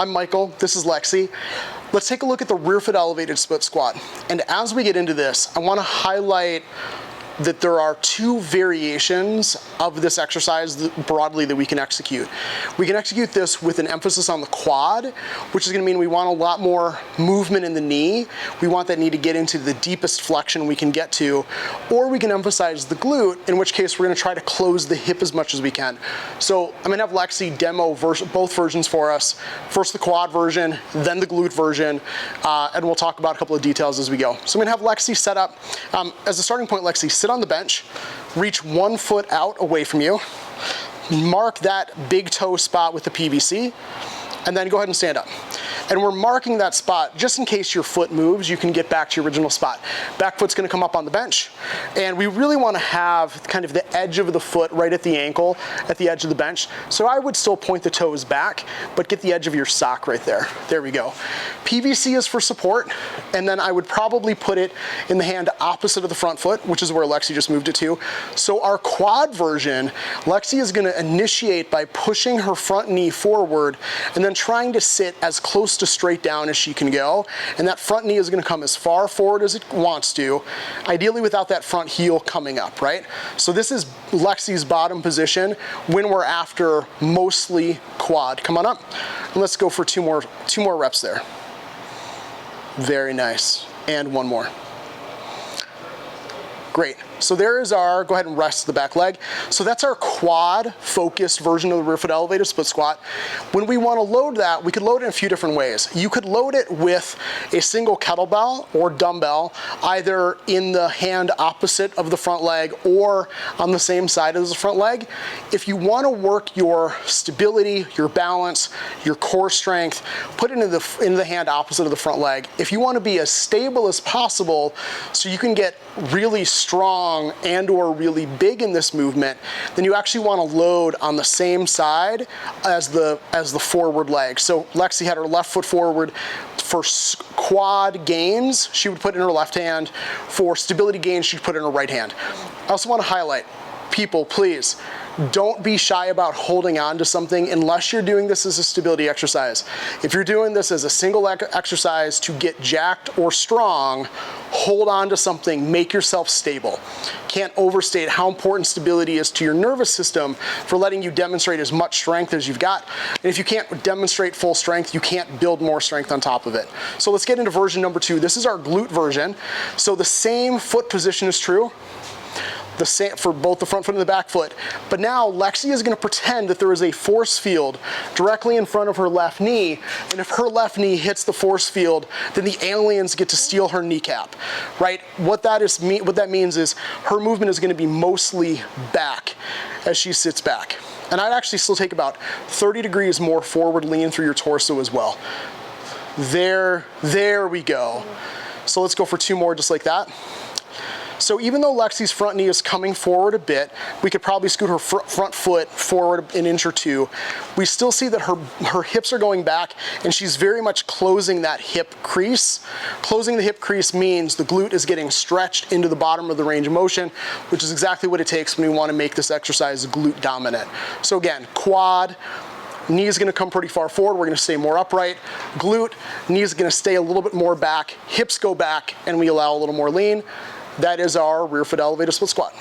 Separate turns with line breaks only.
I'm Michael, this is Lexi. Let's take a look at the rear foot elevated split squat. And as we get into this, I wanna highlight that there are two variations of this exercise broadly that we can execute. We can execute this with an emphasis on the quad, which is gonna mean we want a lot more movement in the knee. We want that knee to get into the deepest flexion we can get to, or we can emphasize the glute, in which case we're gonna try to close the hip as much as we can. So I'm gonna have Lexi demo both versions for us. First the quad version, then the glute version, and we'll talk about a couple of details as we go. So I'm gonna have Lexi set up. As a starting point, Lexi, sit on the bench, reach 1 foot out away from you, mark that big toe spot with the PVC, and then go ahead and stand up. And we're marking that spot just in case your foot moves, you can get back to your original spot. Back foot's gonna come up on the bench, and we really wanna have kind of the edge of the foot right at the ankle, at the edge of the bench. So I would still point the toes back, but get the edge of your sock right there. There we go. PVC is for support, and then I would probably put it in the hand opposite of the front foot, which is where Lexi just moved it to. So our quad version, Lexi is gonna initiate by pushing her front knee forward and then trying to sit as close to straight down as she can go, and that front knee is going to come as far forward as it wants to, ideally without that front heel coming up, right? So this is Lexi's bottom position when we're after mostly quad. Come on up, and let's go for two more reps there. Very nice, and one more. Great. So there is our, go ahead and rest the back leg. So that's our quad focused version of the rear foot elevated split squat. When we want to load that, we could load it in a few different ways. You could load it with a single kettlebell or dumbbell, either in the hand opposite of the front leg or on the same side as the front leg. If you want to work your stability, your balance, your core strength, put it in the hand opposite of the front leg. If you want to be as stable as possible so you can get really strong and or really big in this movement, then you actually want to load on the same side as the forward leg. So Lexi had her left foot forward. For quad gains, she would put in her left hand. For stability gains, she'd put in her right hand. I also want to highlight, people, please, don't be shy about holding on to something unless you're doing this as a stability exercise. If you're doing this as a single exercise to get jacked or strong, hold on to something, make yourself stable. Can't overstate how important stability is to your nervous system for letting you demonstrate as much strength as you've got. And if you can't demonstrate full strength, you can't build more strength on top of it. So let's get into version number 2. This is our glute version. So the same foot position is true. The same for both the front foot and the back foot. But now Lexi is going to pretend that there is a force field directly in front of her left knee, and if her left knee hits the force field, then the aliens get to steal her kneecap, right? What that means is her movement is going to be mostly back as she sits back. And I'd actually still take about 30 degrees more forward lean through your torso as well. There we go. So let's go for 2 more just like that. So even though Lexi's front knee is coming forward a bit, we could probably scoot her front foot forward an inch or 2. We still see that her hips are going back, and she's very much closing that hip crease. Closing the hip crease means the glute is getting stretched into the bottom of the range of motion, which is exactly what it takes when we want to make this exercise glute dominant. So again, quad, knee is going to come pretty far forward, we're going to stay more upright. Glute, knee is going to stay a little bit more back, hips go back, and we allow a little more lean. That is our rear foot elevated split squat.